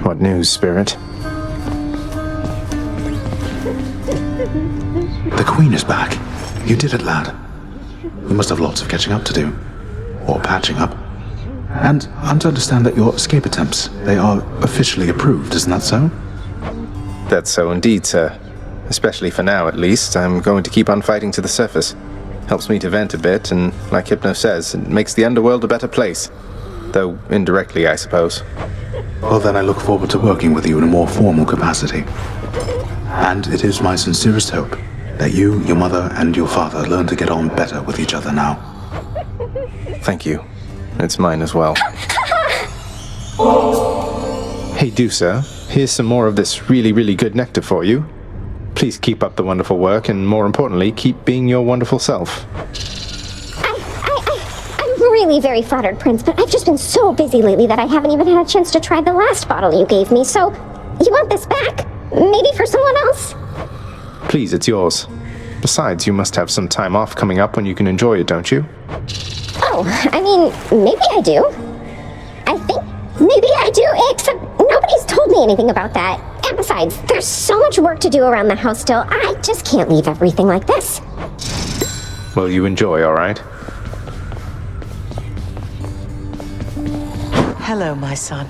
What news, Spirit? The Queen is back. You did it, lad. You must have lots of catching up to do. Or patching up. And I'm to understand that your escape attempts, they are officially approved, isn't that so? That's so indeed, sir. Especially for now, at least. I'm going to keep on fighting to the surface. Helps me to vent a bit, and like Hypno says, it makes the underworld a better place. Though indirectly, I suppose. Well, then I look forward to working with you in a more formal capacity. And it is my sincerest hope that you, your mother, and your father learn to get on better with each other now. Thank you. It's mine as well. Hey, Dusa, here's some more of this really, really good nectar for you. Please keep up the wonderful work, and more importantly, keep being your wonderful self. I'm really very flattered, Prince, but I've just been so busy lately that I haven't even had a chance to try the last bottle you gave me, so you want this back? Maybe for someone else? Please, it's yours. Besides, you must have some time off coming up when you can enjoy it, don't you? Oh, I mean, maybe I do. I think maybe I do, except nobody's told me anything about that. And besides, there's so much work to do around the house still. I just can't leave everything like this. Well, you enjoy, all right? Hello, my son.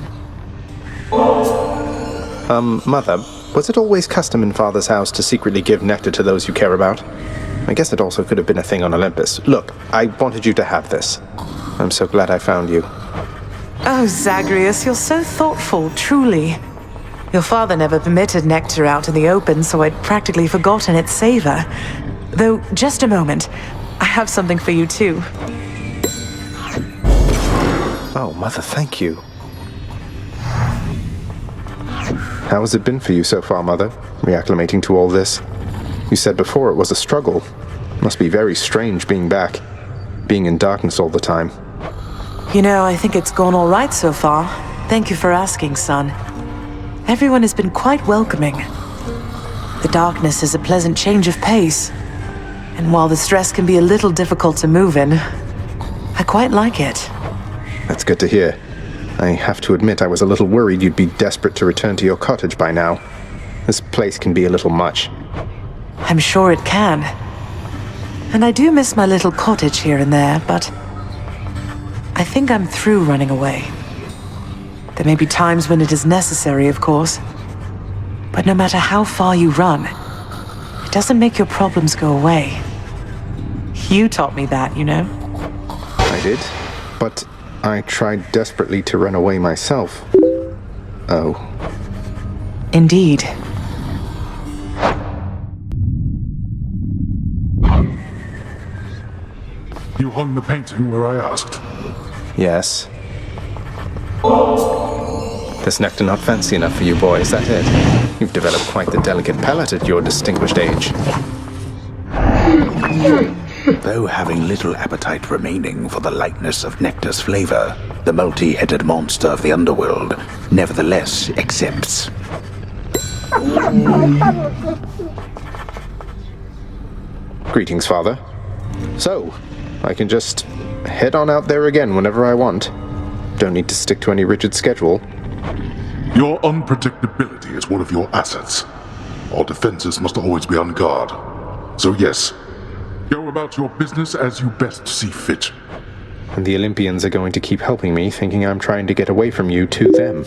Mother, was it always custom in Father's house to secretly give nectar to those you care about? I guess it also could have been a thing on Olympus. Look, I wanted you to have this. I'm so glad I found you. Oh, Zagreus, you're so thoughtful, truly. Your father never permitted nectar out in the open, so I'd practically forgotten its savor. Though, just a moment. I have something for you, too. Oh, Mother, thank you. How has it been for you so far, Mother, reacclimating to all this? You said before it was a struggle. Must be very strange being back, being in darkness all the time. You know, I think it's gone all right so far. Thank you for asking, son. Everyone has been quite welcoming. The darkness is a pleasant change of pace. And while the stress can be a little difficult to move in, I quite like it. That's good to hear. I have to admit I was a little worried you'd be desperate to return to your cottage by now. This place can be a little much. I'm sure it can. And I do miss my little cottage here and there, but I think I'm through running away. There may be times when it is necessary, of course. But no matter how far you run, it doesn't make your problems go away. You taught me that, you know? I did, but I tried desperately to run away myself. Oh. Indeed. You hung the painting where I asked. Yes. This nectar not fancy enough for you, boy, is that it? You've developed quite the delicate palate at your distinguished age. Though having little appetite remaining for the lightness of nectar's flavor, the multi-headed monster of the underworld nevertheless accepts. Greetings, Father. So, I can just head on out there again whenever I want. Don't need to stick to any rigid schedule. Your unpredictability is one of your assets. Our defenses must always be on guard. So yes, go about your business as you best see fit. And the Olympians are going to keep helping me, thinking I'm trying to get away from you to them.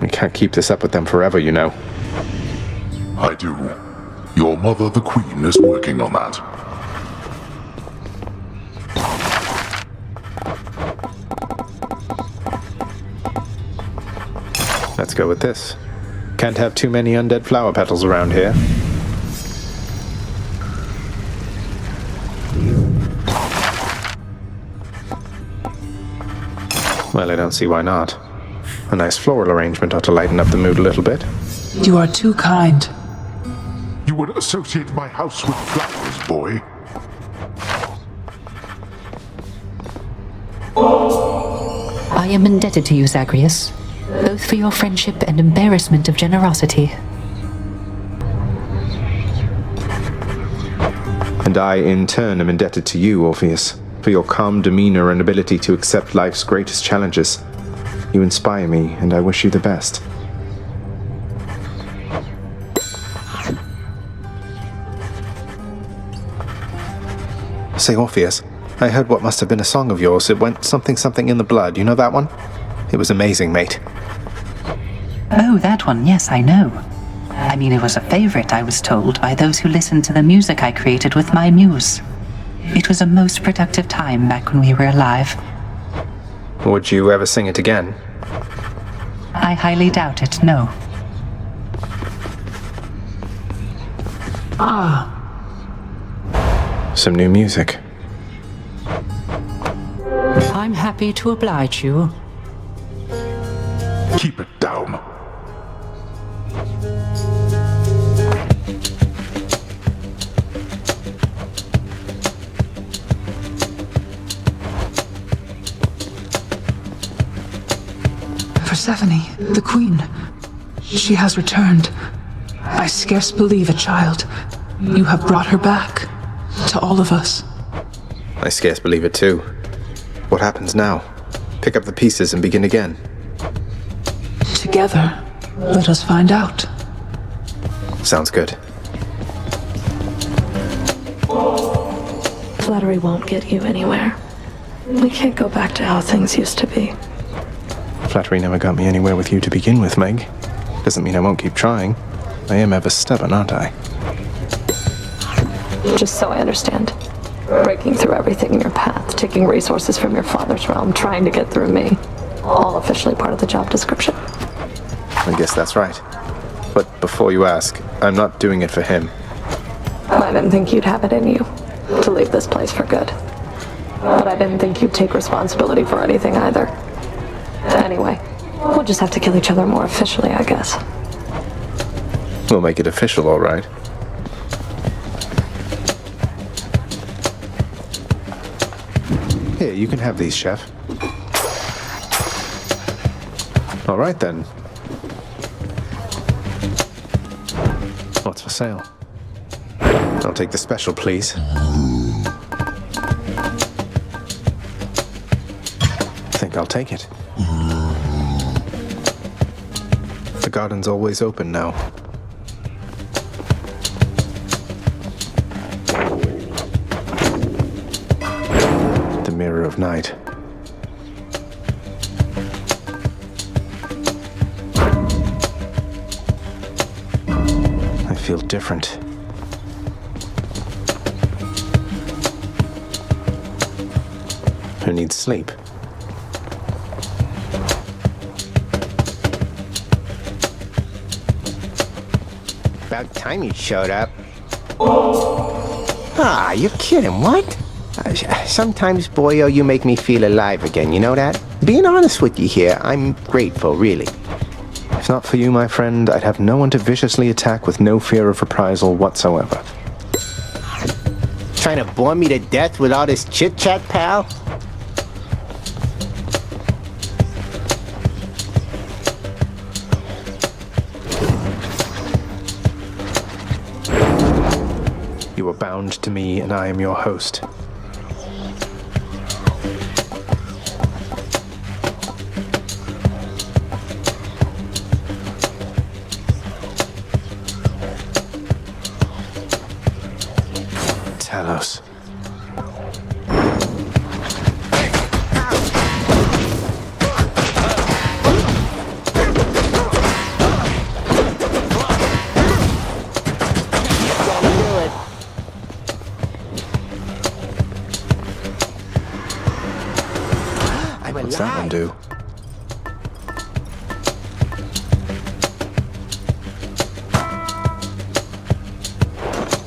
We can't keep this up with them forever, you know. I do. Your mother, the Queen, is working on that. Let's go with this. Can't have too many undead flower petals around here. Well, I don't see why not. A nice floral arrangement ought to lighten up the mood a little bit. You are too kind. You would associate my house with flowers, boy. I am indebted to you, Zagreus, both for your friendship and embarrassment of generosity. And I, in turn, am indebted to you, Orpheus, for your calm demeanor and ability to accept life's greatest challenges. You inspire me, and I wish you the best. say Orpheus. I heard what must have been a song of yours. It went something something in the blood. You know that one? It was amazing, mate. Oh, that one, yes, I know. I mean, it was a favorite, I was told, by those who listened to the music I created with my muse. It was a most productive time back when we were alive. Would you ever sing it again? I highly doubt it, no. Some new music. I'm happy to oblige you. Keep it down. Persephone, the queen. She has returned. I scarce believe a child. You have brought her back. To all of us. I scarce believe it too. What happens now? Pick up the pieces and begin again. Together, let us find out. Sounds good. Flattery won't get you anywhere. We can't go back to how things used to be. Flattery never got me anywhere with you to begin with, Meg. Doesn't mean I won't keep trying. I am ever stubborn, aren't I? Just so I understand. Breaking through everything in your path, taking resources from your father's realm, trying to get through me. All officially part of the job description. I guess that's right. But before you ask, I'm not doing it for him. I didn't think you'd have it in you to leave this place for good. But I didn't think you'd take responsibility for anything either. Anyway, we'll just have to kill each other more officially, I guess. We'll make it official, all right. Here, you can have these, Chef. All right, then. What's for sale? I'll take the special, please. Think I'll take it. The garden's always open now. The mirror of night. I feel different. Who needs sleep? About time you showed up. Ah, you're kidding, what? Sometimes, boyo, you make me feel alive again, you know that? Being honest with you here, I'm grateful, really. If not for you, my friend, I'd have no one to viciously attack with no fear of reprisal whatsoever. Trying to bore me to death with all this chit-chat, pal? You are bound to me, and I am your host. Talos. What's that one do?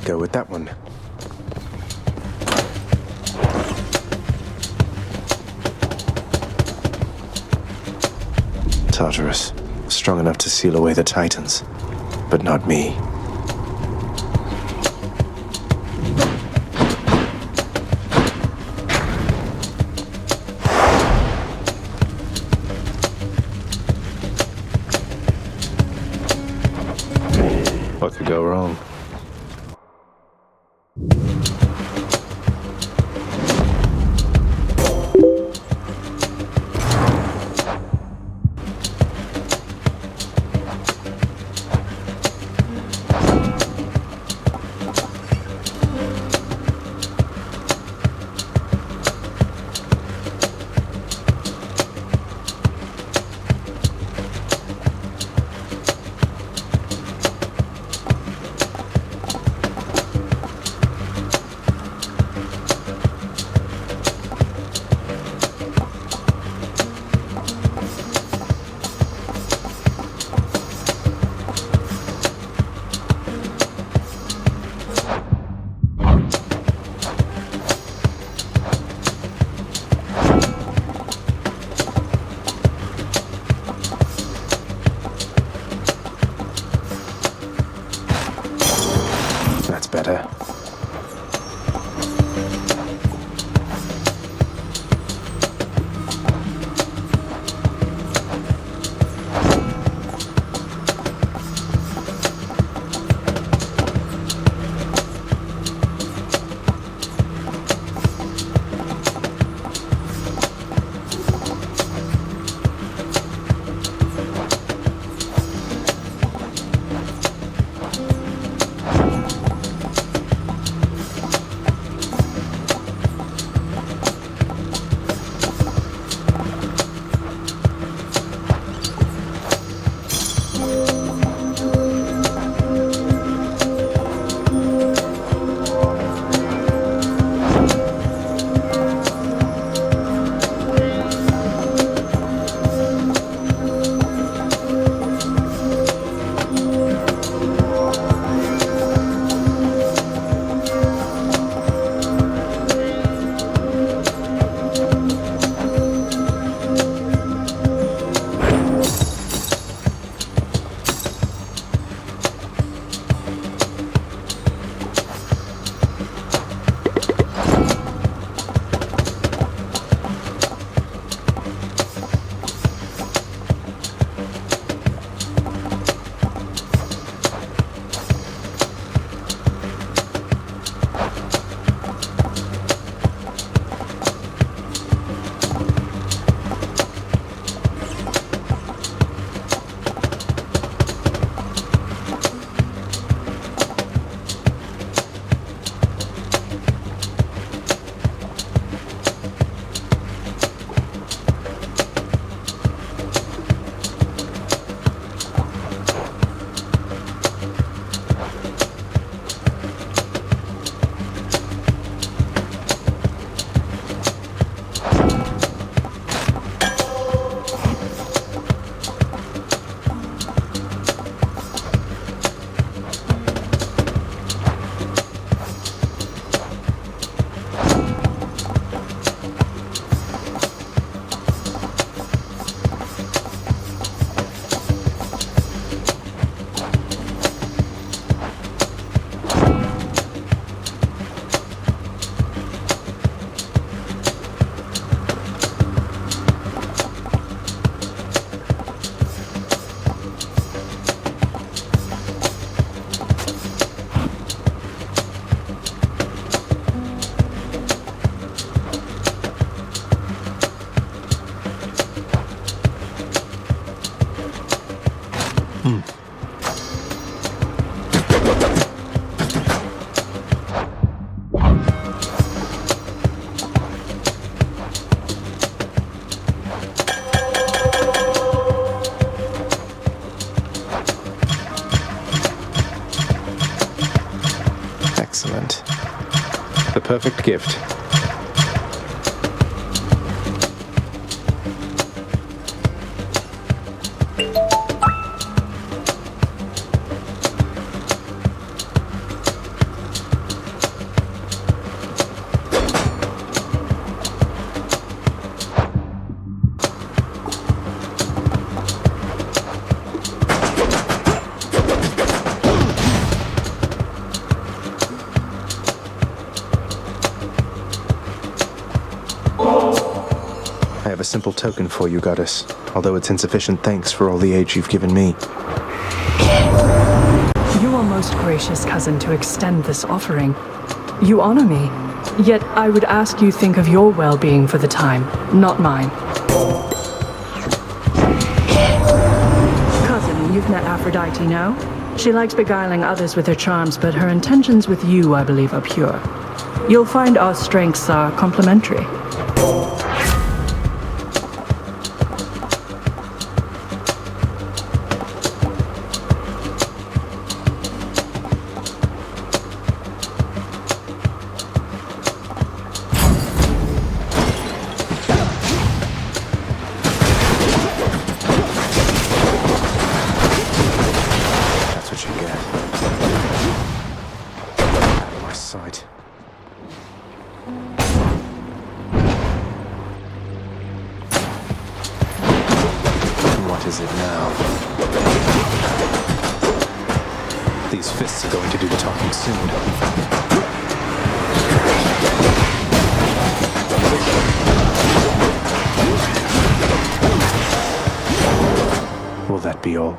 Go with that one. Tartarus, strong enough to seal away the Titans, but not me. What could go wrong? better. Excellent. The perfect gift. I have a simple token for you, Goddess, although it's insufficient thanks for all the aid you've given me. You are most gracious, cousin, to extend this offering. You honor me, yet I would ask you think of your well-being for the time, not mine. Cousin, you've met Aphrodite, no? She likes beguiling others with her charms, but her intentions with you, I believe, are pure. You'll find our strengths are complementary. These fists are going to do the talking soon. Will that be all?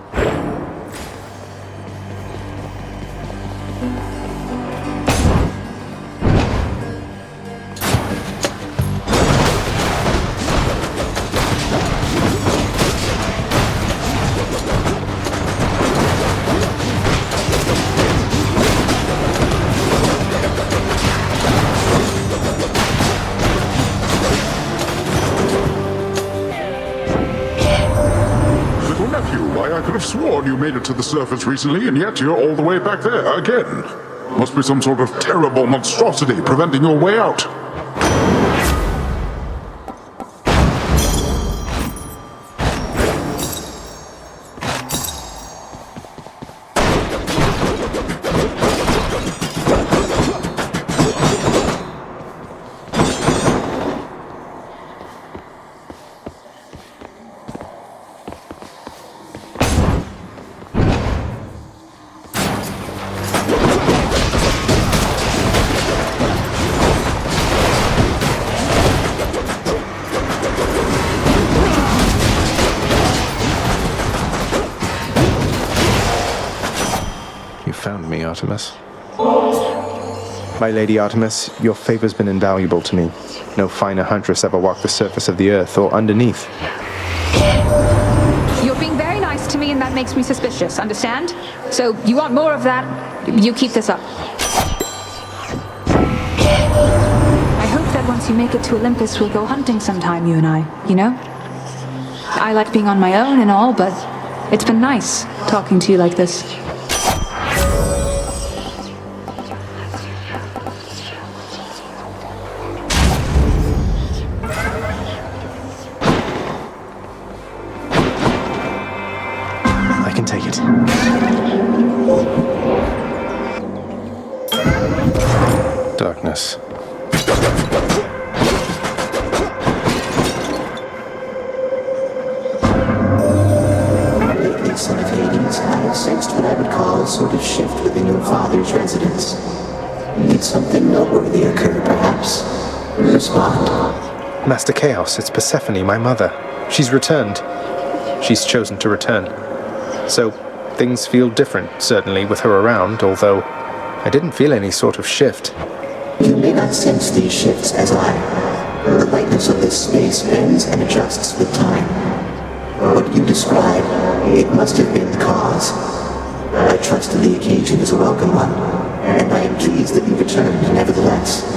I could have sworn you made it to the surface recently, and yet you're all the way back there again. Must be some sort of terrible monstrosity preventing your way out. Found me, Artemis. My Lady Artemis, your favor's been invaluable to me. No finer huntress ever walked the surface of the earth or underneath. You're being very nice to me, and that makes me suspicious, understand? So, you want more of that? You keep this up. I hope that once you make it to Olympus, we'll go hunting sometime, you and I, you know? I like being on my own and all, but it's been nice talking to you like this. Take it. Darkness. Lately, son of Hades, I have sensed what I would call a sort of shift within your father's residence. Did something noteworthy occur, perhaps? Respond. Master Chaos, it's Persephone, my mother. She's returned. She's chosen to return. So, things feel different, certainly, with her around, although I didn't feel any sort of shift. You may not sense these shifts as I. The lightness of this space bends and adjusts with time. What you describe, it must have been the cause. I trust the occasion is a welcome one, and I am pleased that you returned nevertheless.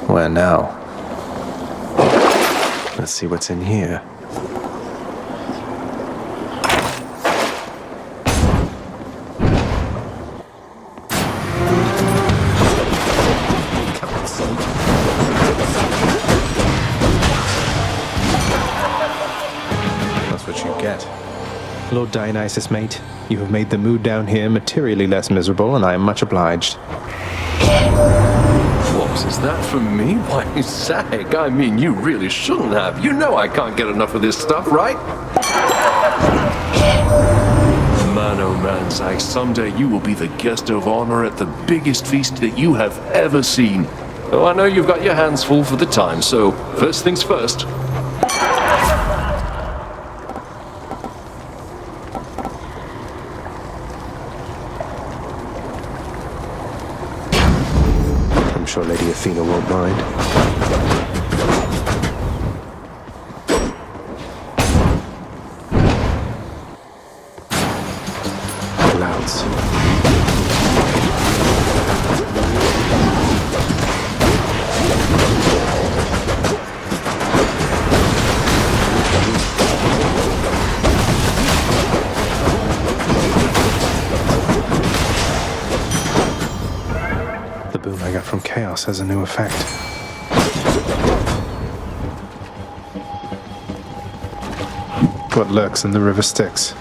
Where now? Let's see what's in here. That's what you get. Lord Dionysus, mate, you have made the mood down here materially less miserable, and I am much obliged. What, is that from me? Why, Zag, I mean, you really shouldn't have. You know I can't get enough of this stuff, right? Man, oh man, Zag, someday you will be the guest of honor at the biggest feast that you have ever seen. Oh, I know you've got your hands full for the time, so first things first. sure Lady Athena won't mind. Clouds. The boon I got from Chaos has a new effect. What lurks in the river Styx?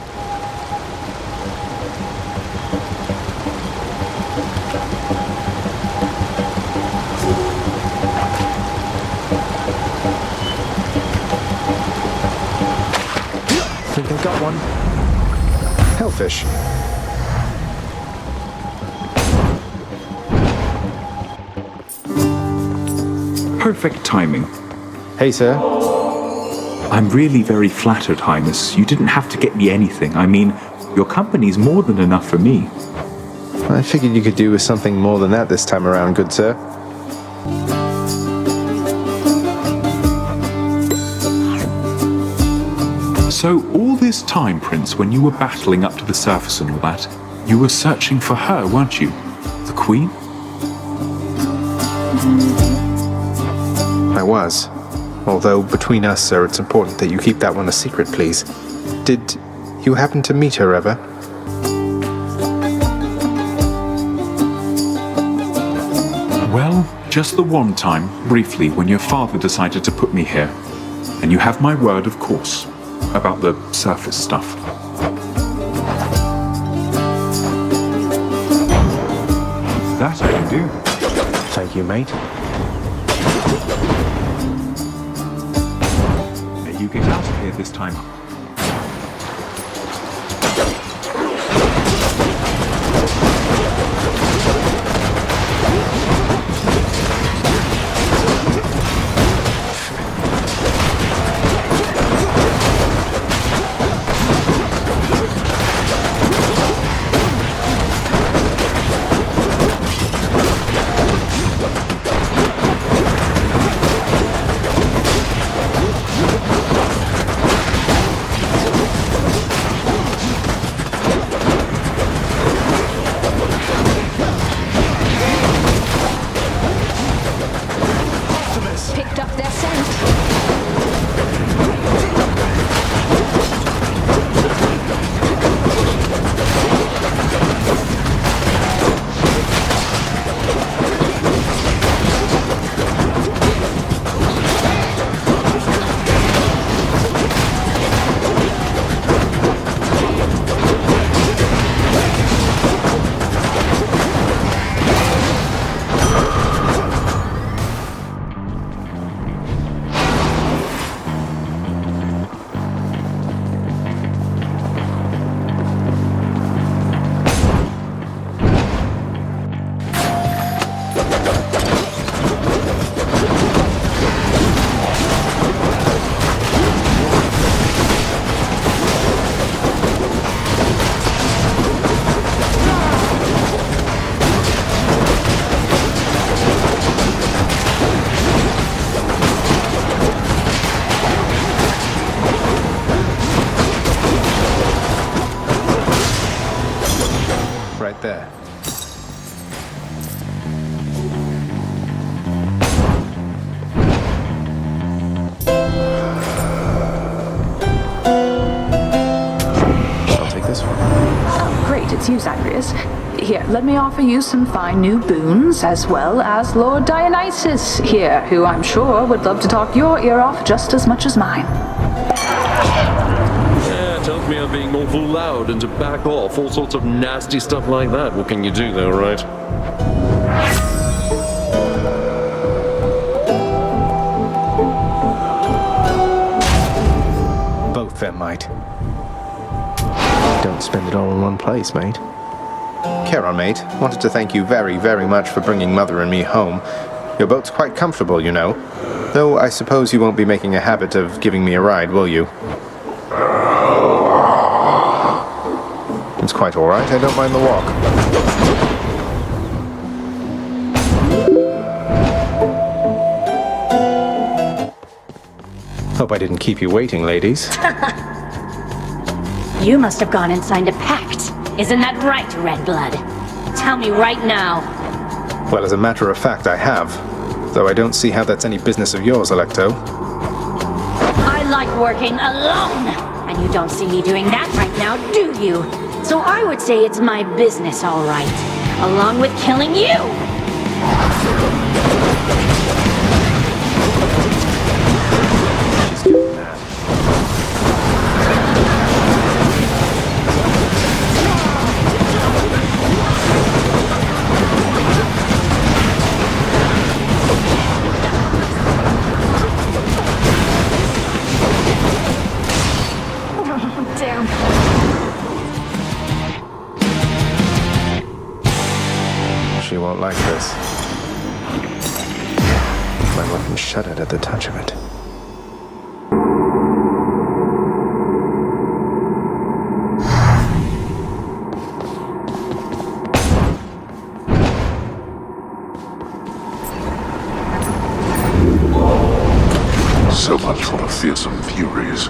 Think I got one. Hellfish. Perfect timing. Hey, sir. I'm really very flattered, Highness. You didn't have to get me anything. I mean, your company's more than enough for me. I figured you could do with something more than that this time around, good sir. So, all this time, Prince, when you were battling up to the surface and all that, you were searching for her, weren't you? The Queen? I was. Although, between us, sir, it's important that you keep that one a secret, please. Did you happen to meet her ever? Well, just the one time, briefly, when your father decided to put me here. And you have my word, of course, about the surface stuff. That I can do. Thank you, mate. You get out of here this time. Picked up their scent. Right there. I'll take this one. Oh, great, it's you, Zagreus. Here, let me offer you some fine new boons, as well as Lord Dionysus here, who I'm sure would love to talk your ear off just as much as mine. Tells me I'm being awful loud and to back off, all sorts of nasty stuff like that. What can you do though, right? Both them might. Don't spend it all in one place, mate. Charon, mate, wanted to thank you very, very much for bringing Mother and me home. Your boat's quite comfortable, you know. Though I suppose you won't be making a habit of giving me a ride, will you? It's quite all right. I don't mind the walk. Hope I didn't keep you waiting, ladies. You must have gone and signed a pact. Isn't that right, Redblood? Tell me right now. Well, as a matter of fact, I have. Though I don't see how that's any business of yours, Alecto. I like working alone, and you don't see me doing that right now, do you? So I would say it's my business, all right. Along with killing you! She won't like this. My weapon shuddered at the touch of it. So much for the fearsome furies.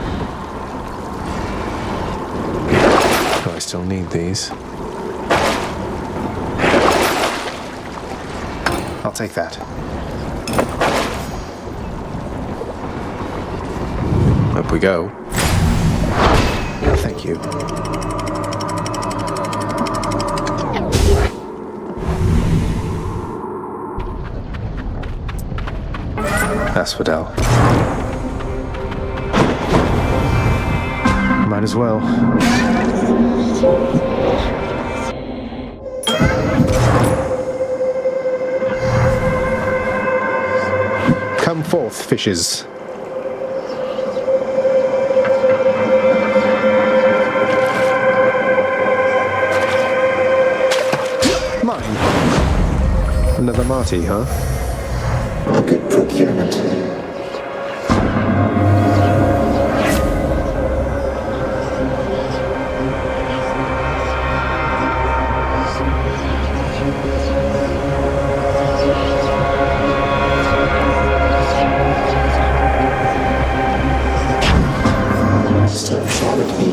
Do I still need these? I'll take that. Up we go. Thank you. Asphodel. Might as well. Come forth, fishes. Mine. Another Marty, huh? Good procurement. So shall it be.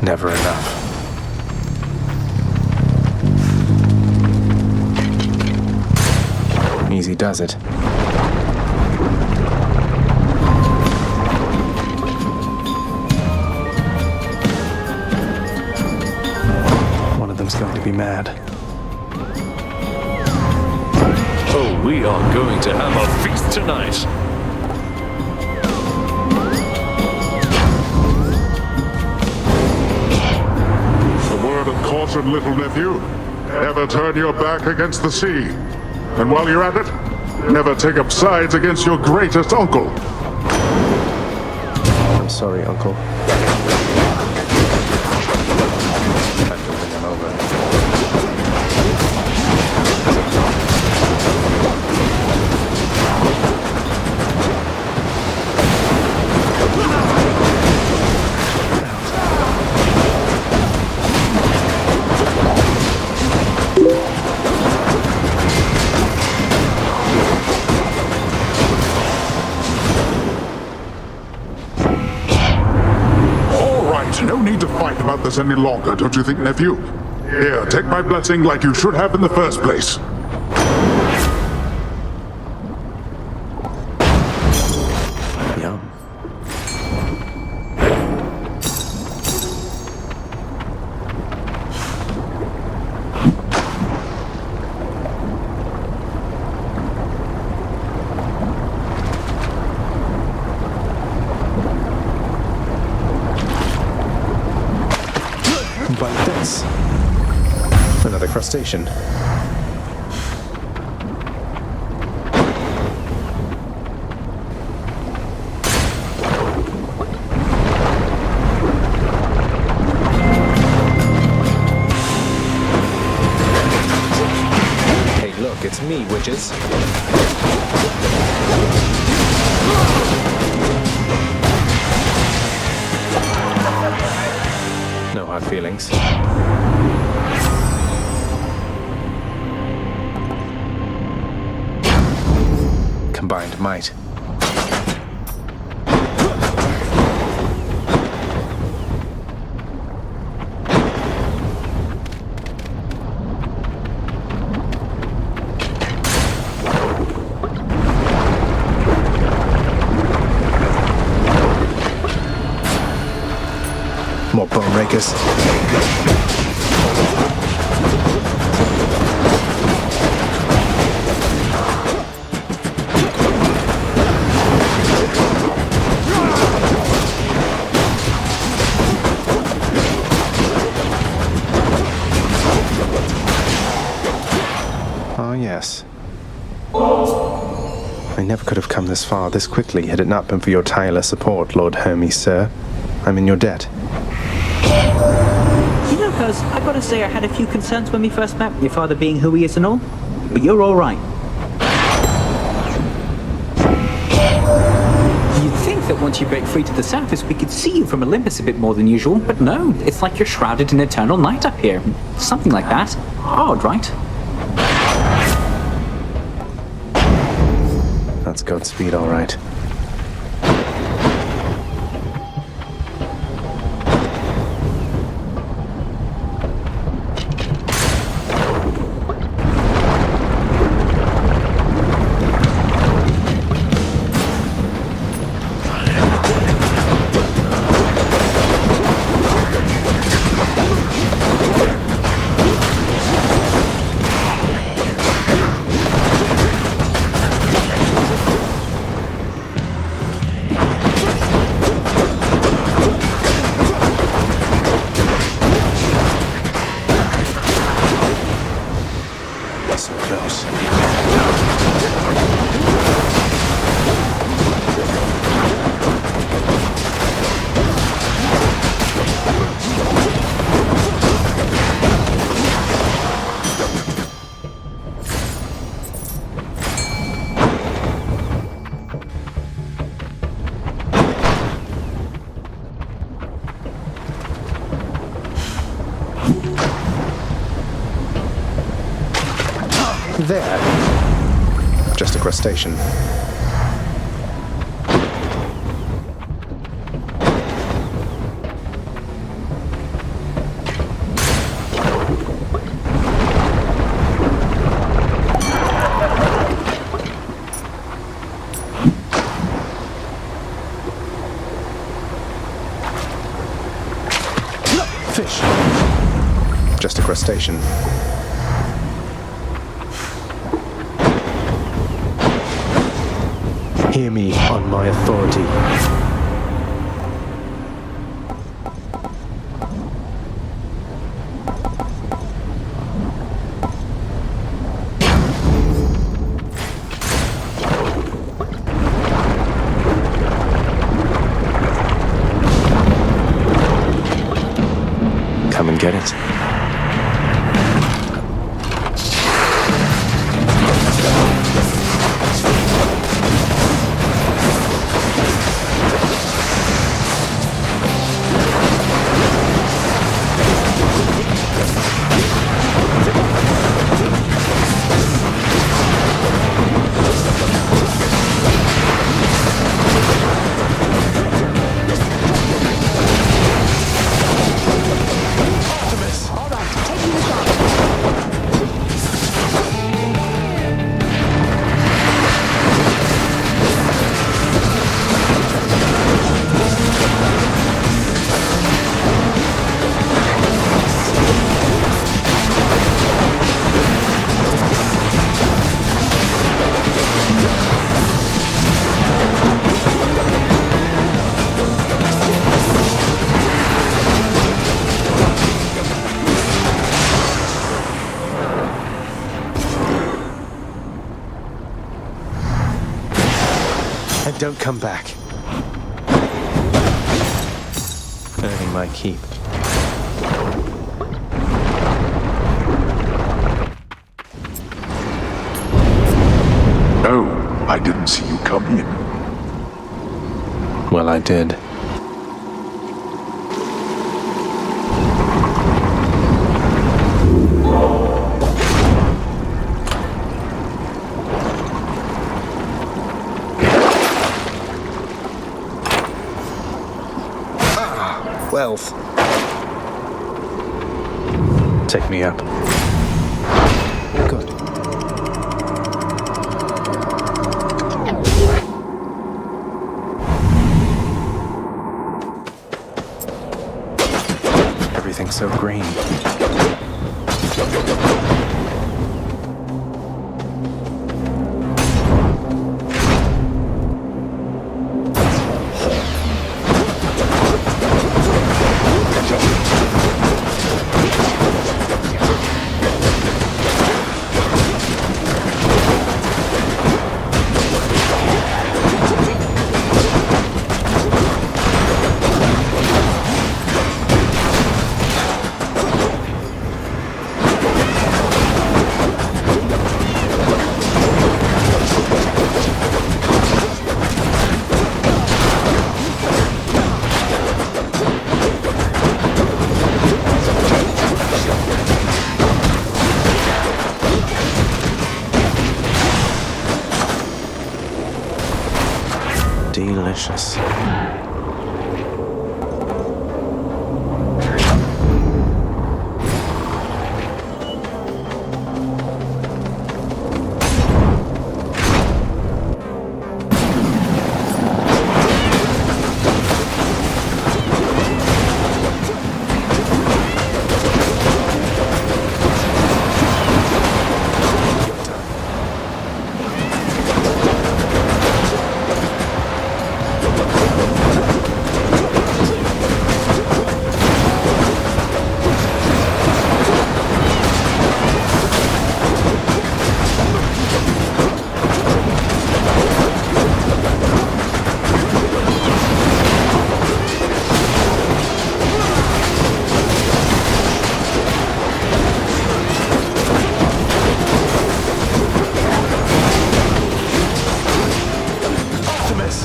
Never enough. Easy does it. One of them's going to be mad. Oh, we are going to have a feast tonight. Caution, little nephew. Never turn your back against the sea. And while you're at it, never take up sides against your greatest uncle. I'm sorry, Uncle. Time to bring him over. No need to fight about this any longer, don't you think, nephew? Here, take my blessing like you should have in the first place. Yum. But this. Another crustacean. feelings. Combined might. More bone rakers. Oh, yes. I never could have come this far this quickly had it not been for your tireless support, Lord Hermes, sir. I'm in your debt. You know, Cuz, I gotta say I had a few concerns when we first met, your father being who he is and all, but you're alright. You'd think that once you break free to the surface, we could see you from Olympus a bit more than usual, but no, it's like you're shrouded in eternal night up here. Something like that. Odd, right? That's Godspeed, all right. There. Just a crustacean. Fish. Just a crustacean. Hear me on my authority. Come and get it. And don't come back. Earning my keep. Oh, I didn't see you come in. Well, I did. wealth. Take me up. Good. Everything's so green. Delicious.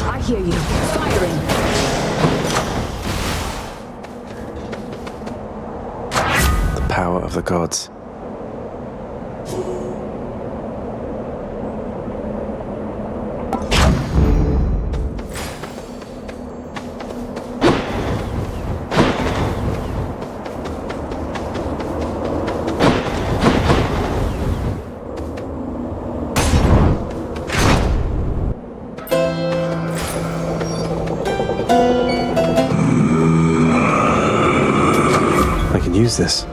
I hear you. Firing. The power of the gods. I can use this.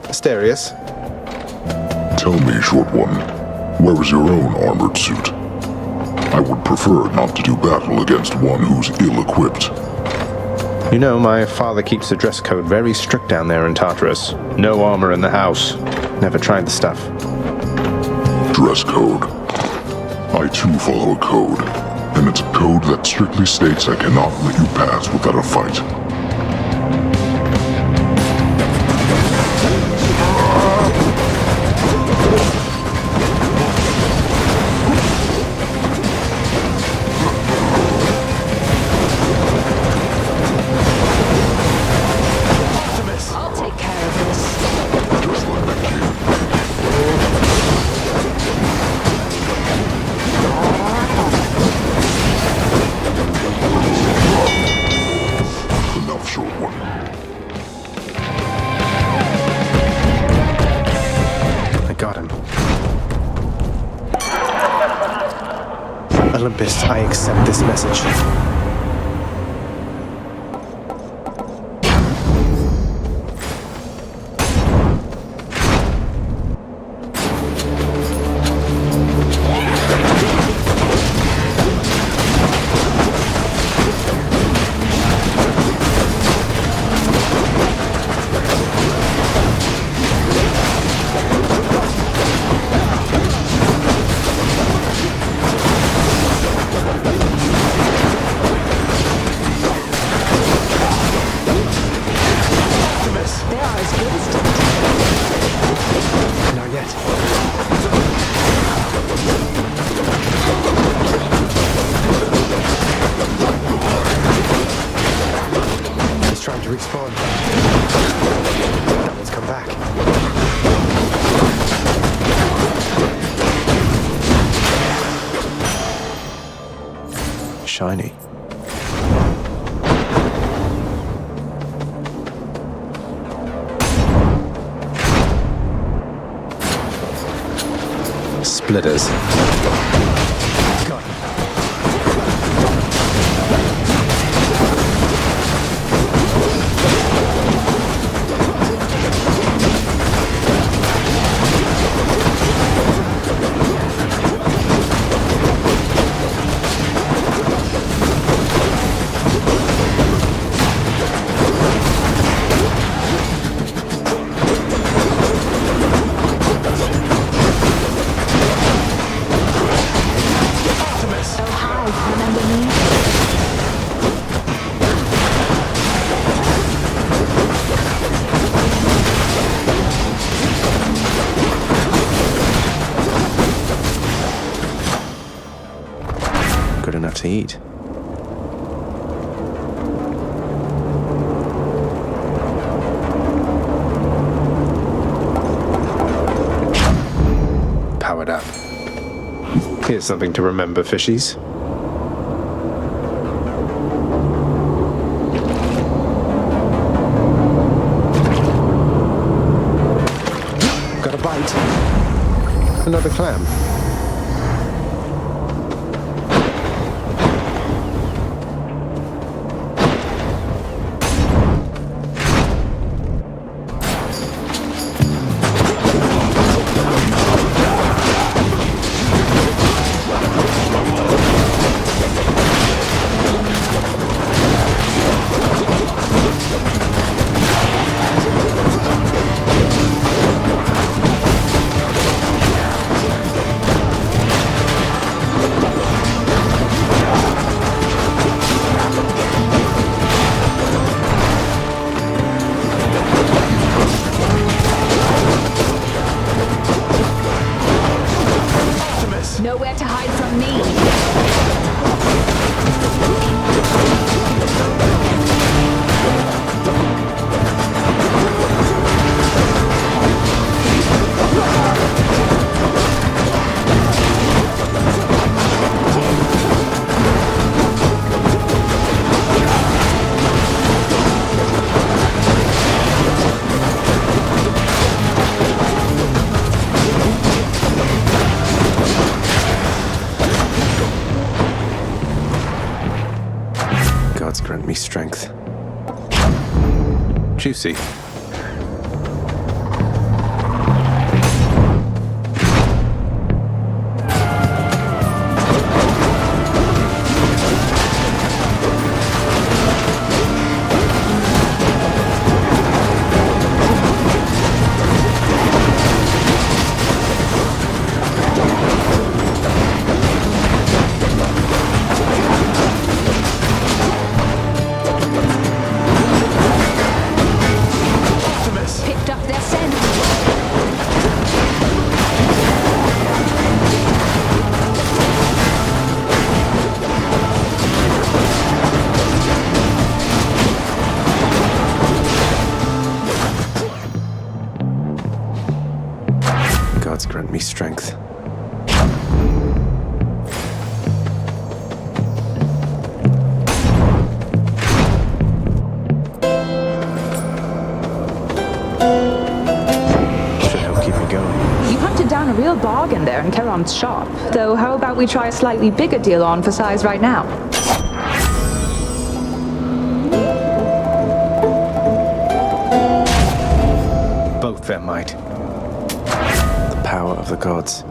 Asterius. Tell me, Short One, where is your own armored suit? I would prefer not to do battle against one who's ill-equipped. You know, my father keeps the dress code very strict down there in Tartarus. No armor in the house. Never tried the stuff. Dress code. I too follow a code, and it's a code that strictly states I cannot let you pass without a fight. I'll take care of this. Just like that kid. Enough, Short One. I got him. Olympus, I accept this message. Trying to respawn. That one's coming. back. Shiny. Splitters. Got him. Good enough to eat. Powered up. Here's something to remember, fishies. Got a bite. Another clam. Nowhere to hide from me. Gods grant me strength. Juicy. Picked up their scent. Gods grant me strength. Should help keep me going. You hunted down a real bargain there in Keram's shop. Though how about we try a slightly bigger deal on for size right now? Both their might. The power of the gods.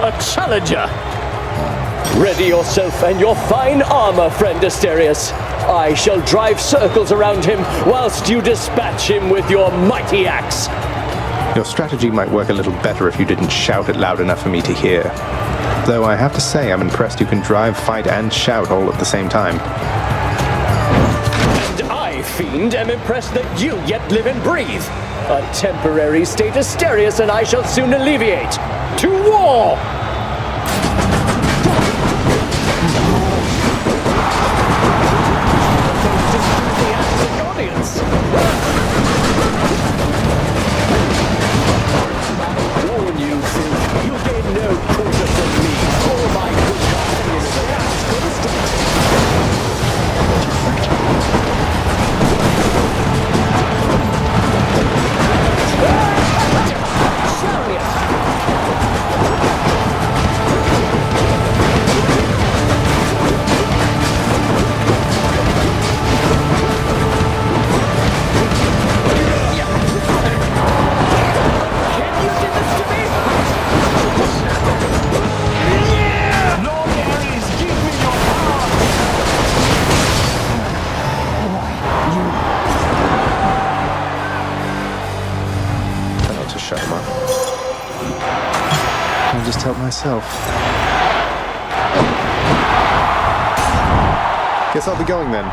A challenger! Ready yourself and your fine armor, friend Asterius. I shall drive circles around him whilst you dispatch him with your mighty axe. Your strategy might work a little better if you didn't shout it loud enough for me to hear. Though I have to say, I'm impressed you can drive, fight, and shout all at the same time. And I, Fiend, am impressed that you yet live and breathe. A temporary state Asterius and I shall soon alleviate. To war! Myself. Guess I'll be going then.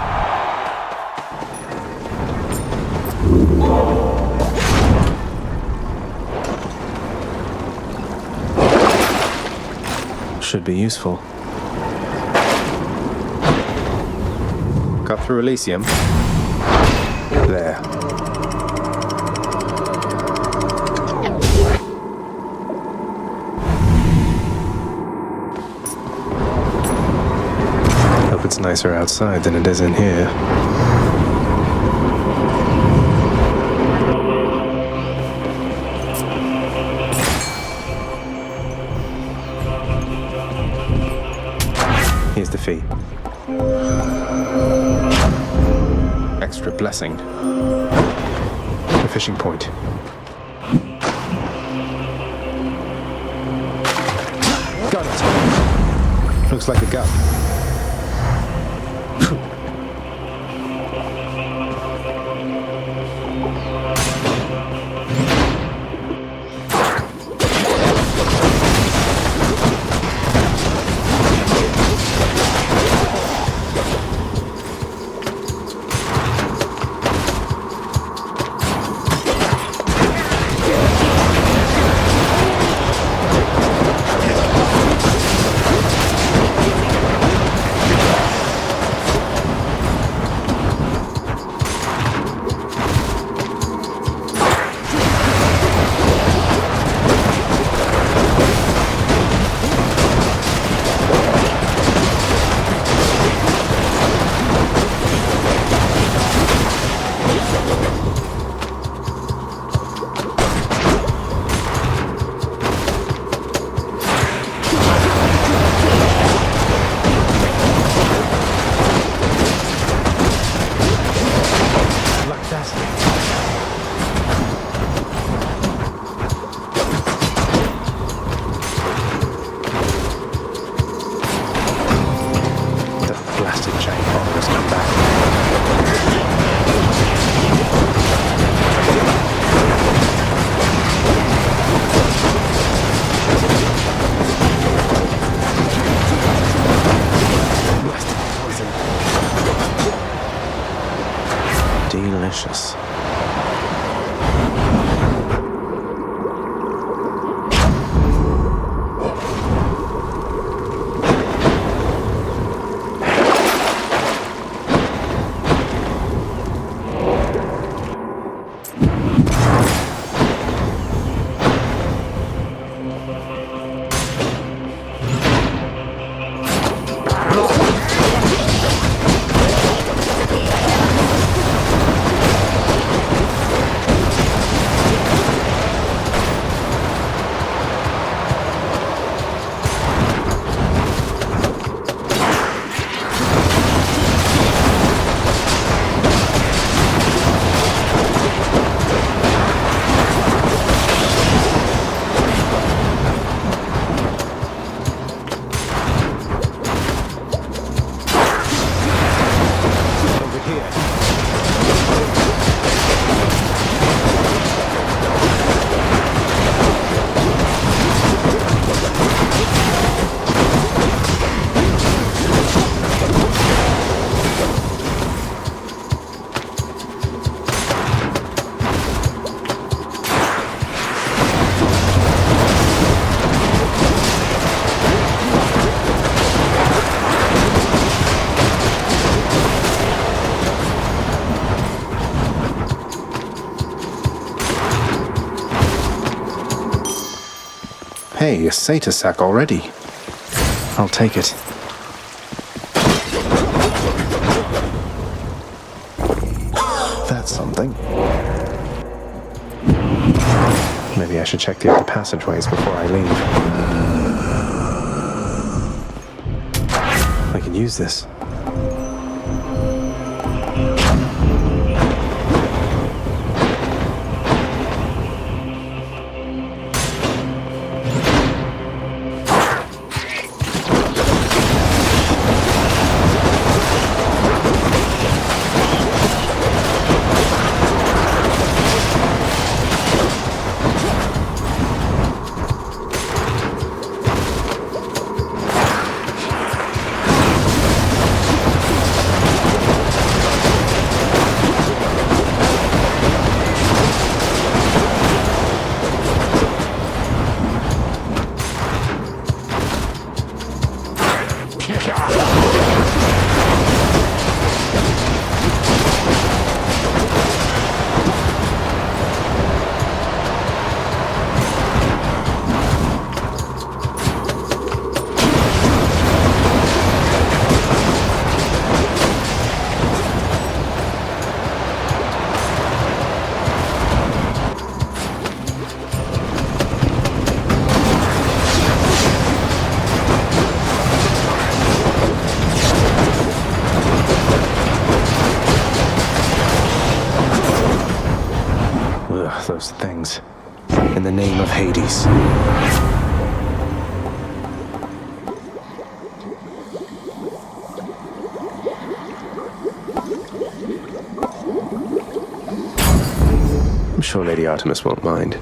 Should be useful. Got through Elysium. There. It's nicer outside than it is in here. Here's the fee. Extra blessing. A fishing point. Got it. Looks like a gut. Hey, a satyr sack already. I'll take it. That's something. Maybe I should check the other passageways before I leave. I can use this. Those things. In the name of Hades. I'm sure Lady Artemis won't mind.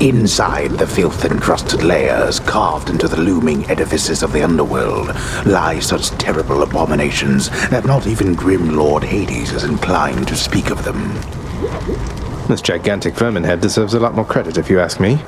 Inside the filth-encrusted layers carved into the looming edifices of the underworld lie such terrible abominations that not even grim Lord Hades is inclined to speak of them. This gigantic vermin head deserves a lot more credit if you ask me.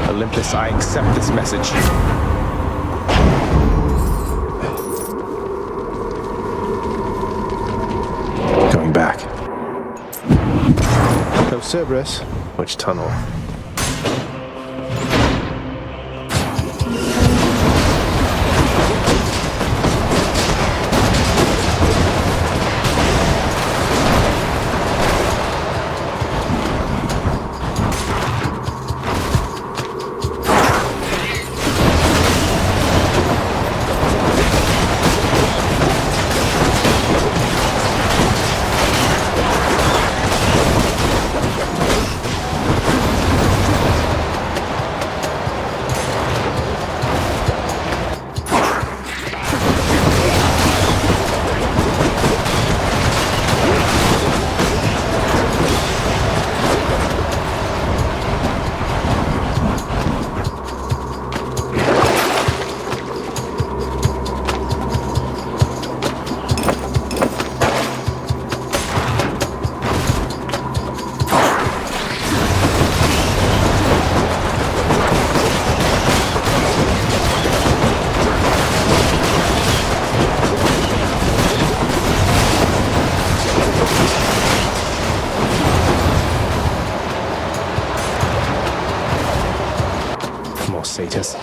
Olympus, I accept this message. Going back. Oh, Cerberus. Which tunnel? Satus.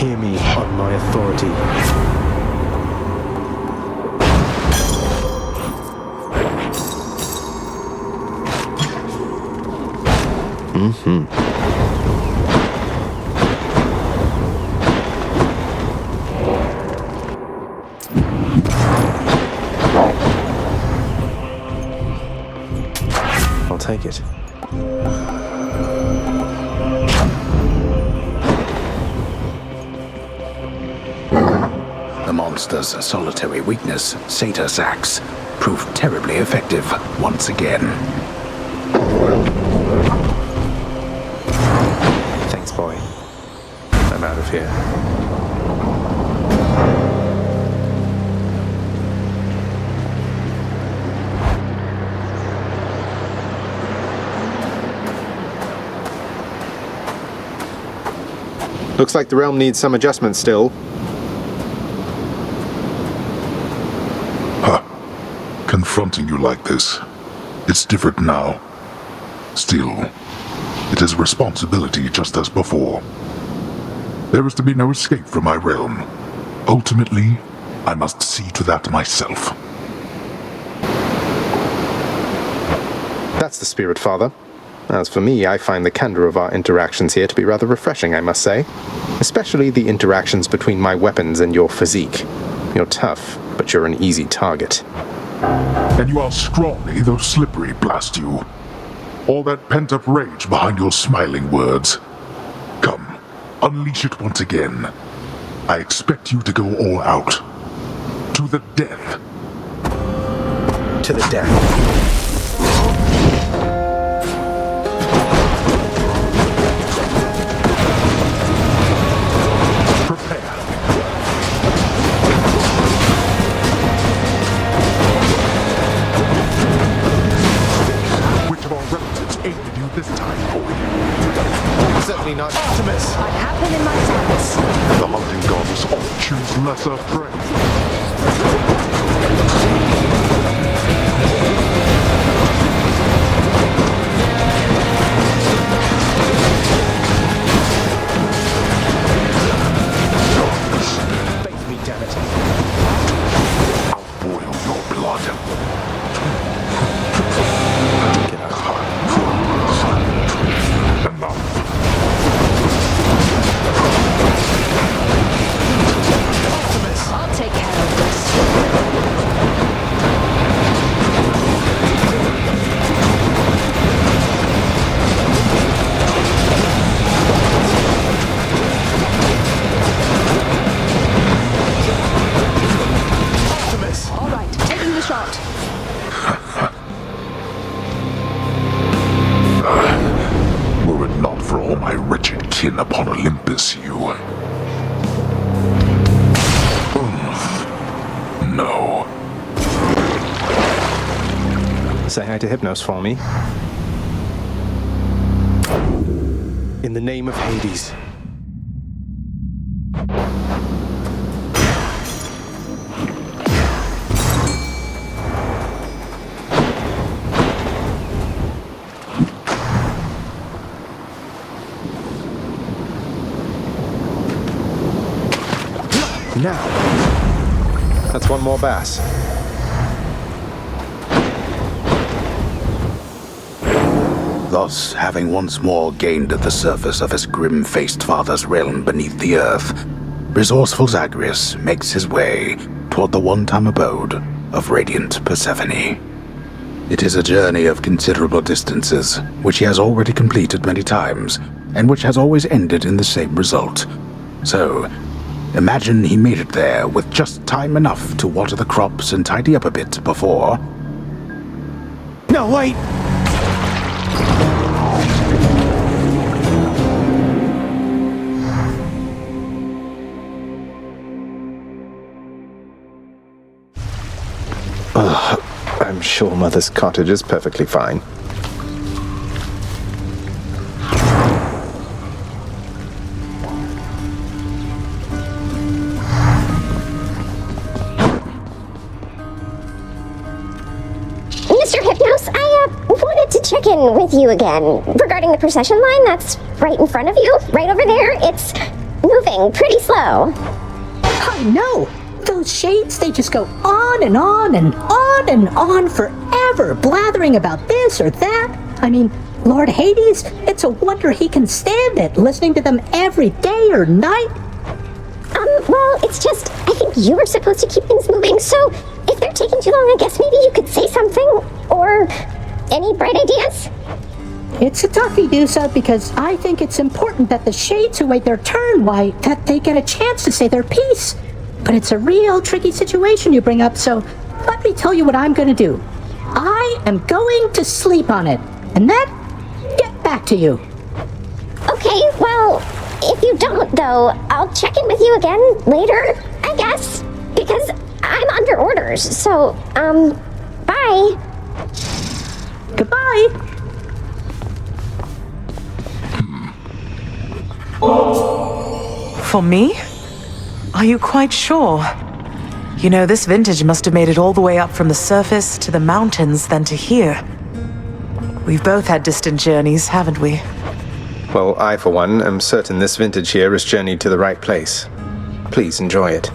Hear me on my authority. I'll take it. The monster's solitary weakness, Satyrs Axe, proved terribly effective once again. Thanks, boy. I'm out of here. Looks like the realm needs some adjustment still. Confronting you like this, it's different now. Still, it is a responsibility just as before. There is to be no escape from my realm. Ultimately, I must see to that myself. That's the spirit, Father. As for me, I find the candor of our interactions here to be rather refreshing, I must say. Especially the interactions between my weapons and your physique. You're tough, but you're an easy target. And you are scrawny, though slippery, blast you. All that pent-up rage behind your smiling words. Come, unleash it once again. I expect you to go all out. To the death. To the death. Certainly not Artemis. What happened in my service? The hunting gods all choose lesser prey. Face me, damn it. I'll boil your blood. Get out. I'll take care of this. Artemis! All right, taking the shot. Were it not for all my wretched kin upon Olympus, you... No. Say hi to Hypnos for me. In the name of Hades. Now. That's one more bass. Thus, having once more gained the surface of his grim-faced father's realm beneath the earth, resourceful Zagreus makes his way toward the one-time abode of radiant Persephone. It is a journey of considerable distances, which he has already completed many times, and which has always ended in the same result. So, Imagine he made it there with just time enough to water the crops and tidy up a bit before... No, wait! I'm sure Mother's cottage is perfectly fine. Mr. Hypnos, I wanted to check in with you again regarding the procession line that's right in front of you, right over there. It's moving pretty slow. I know. Those shades, they just go on and on and on and on forever, blathering about this or that. I mean, Lord Hades, it's a wonder he can stand it, listening to them every day or night. Well, it's just, I think you were supposed to keep things moving, so if they're taking too long, I guess maybe you could say something, or any bright ideas? It's a toughie, Dusa, because I think it's important that the shades who wait their turn, why, that they get a chance to say their piece. But it's a real tricky situation you bring up, so let me tell you what I'm going to do. I am going to sleep on it, and then get back to you. Okay, well, if you don't, though, I'll check in with you again later, I guess, because I'm under orders, so, bye. Goodbye. For me? Are you quite sure? You know, this vintage must have made it all the way up from the surface to the mountains, then to here. We've both had distant journeys, haven't we? Well, I, for one, am certain this vintage here has journeyed to the right place. Please enjoy it.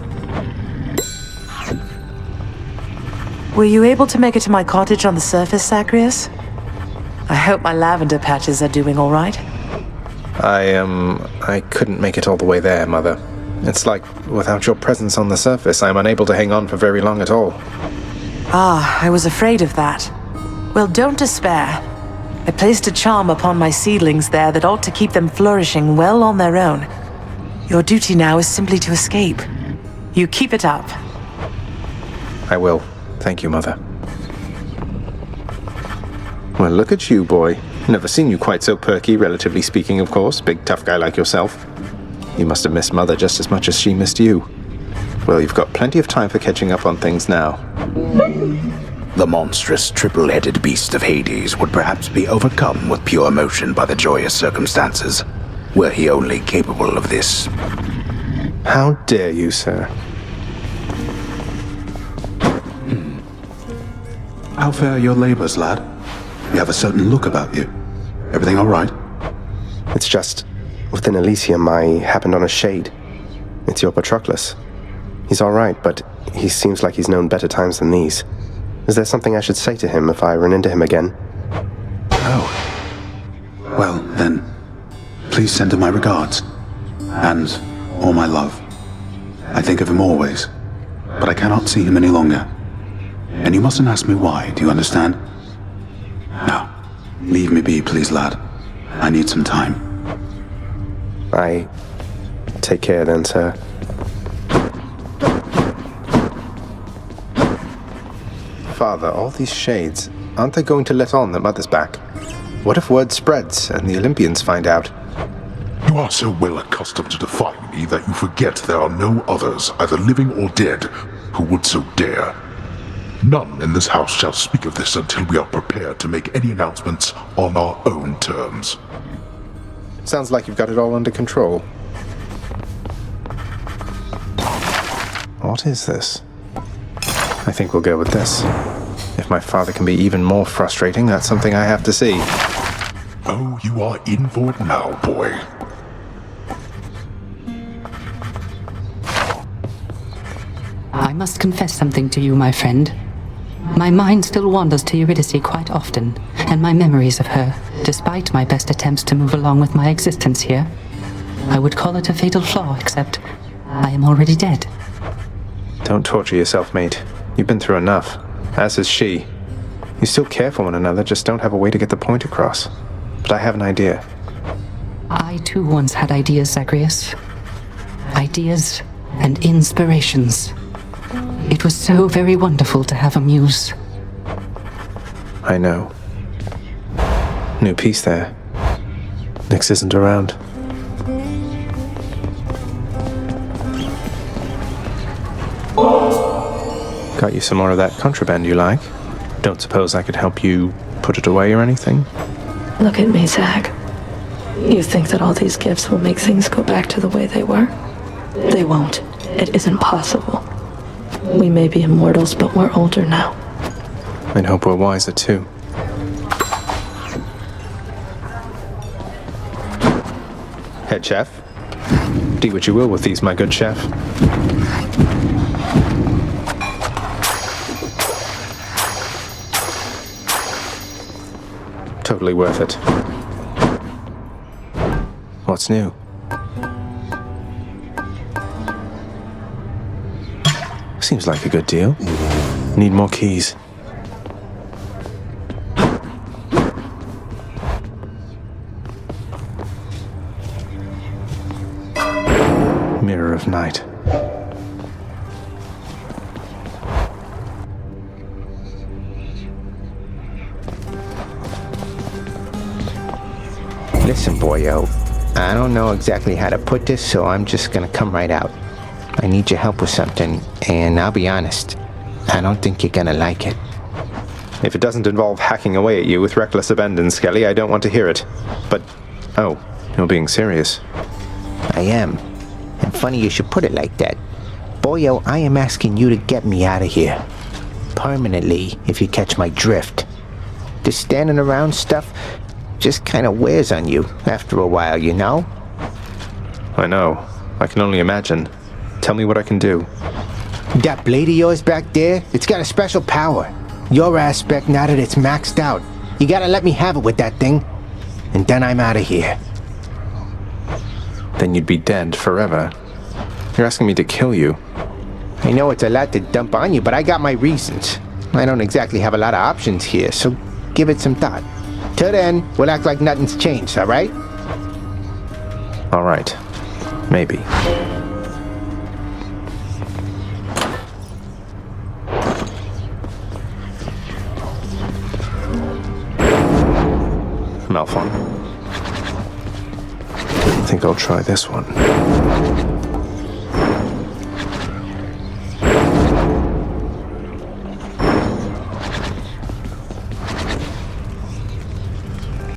Were you able to make it to my cottage on the surface, Zagreus? I hope my lavender patches are doing all right. I couldn't make it all the way there, Mother. It's like, without your presence on the surface, I'm unable to hang on for very long at all. Ah, I was afraid of that. Well, don't despair. I placed a charm upon my seedlings there that ought to keep them flourishing well on their own. Your duty now is simply to escape. You keep it up. I will. Thank you, Mother. Well, look at you, boy. Never seen you quite so perky, relatively speaking, of course. Big tough guy like yourself. You must have missed Mother just as much as she missed you. Well, you've got plenty of time for catching up on things now. The monstrous triple-headed beast of Hades would perhaps be overcome with pure emotion by the joyous circumstances, were he only capable of this. How dare you, sir? How fare your labors, lad? You have a certain look about you. Everything all right? It's just, within Elysium, I happened on a shade. It's your Patroclus. He's all right, but he seems like he's known better times than these. Is there something I should say to him if I run into him again? Oh. Well, then, please send him my regards. And all my love. I think of him always, but I cannot see him any longer. And you mustn't ask me why, do you understand? Now, leave me be, please, lad. I need some time. I take care then, sir. Father, all these shades, aren't they going to let on that Mother's back? What if word spreads and the Olympians find out? You are so well accustomed to defying me that you forget there are no others, either living or dead, who would so dare. None in this house shall speak of this until we are prepared to make any announcements on our own terms. Sounds like you've got it all under control. What is this? I think we'll go with this. If my father can be even more frustrating, that's something I have to see. Oh, you are in for it now, boy. I must confess something to you, my friend. My mind still wanders to Eurydice quite often, and my memories of her, despite my best attempts to move along with my existence here. I would call it a fatal flaw, except I am already dead. Don't torture yourself, mate. You've been through enough, as has she. You still care for one another, just don't have a way to get the point across. But I have an idea. I too once had ideas, Zagreus. Ideas and inspirations. It was so very wonderful to have a muse. I know. New piece there. Nyx isn't around. Got you some more of that contraband you like. Don't suppose I could help you put it away or anything? Look at me, Zach. You think that all these gifts will make things go back to the way they were? They won't. It isn't possible. We may be immortals, but we're older now. I'd hope we're wiser too. Head chef, do what you will with these, my good chef. Totally worth it. What's new? Seems like a good deal. Need more keys. Mirror of Night. Listen, boyo. I don't know exactly how to put this, so I'm just gonna come right out. I need your help with something, and I'll be honest, I don't think you're gonna like it. If it doesn't involve hacking away at you with reckless abandon, Skelly, I don't want to hear it. But, oh, you're being serious. I am. And funny you should put it like that. Boyo, I am asking you to get me out of here. Permanently, if you catch my drift. This standing around stuff just kind of wears on you after a while, you know? I know. I can only imagine. Tell me what I can do. That blade of yours back there, it's got a special power. Your aspect, now that it's maxed out. You gotta let me have it with that thing. And then I'm out of here. Then you'd be dead forever. You're asking me to kill you. I know it's a lot to dump on you, but I got my reasons. I don't exactly have a lot of options here, so give it some thought. Till then, we'll act like nothing's changed, alright? Alright. Maybe. Malphon. I think I'll try this one.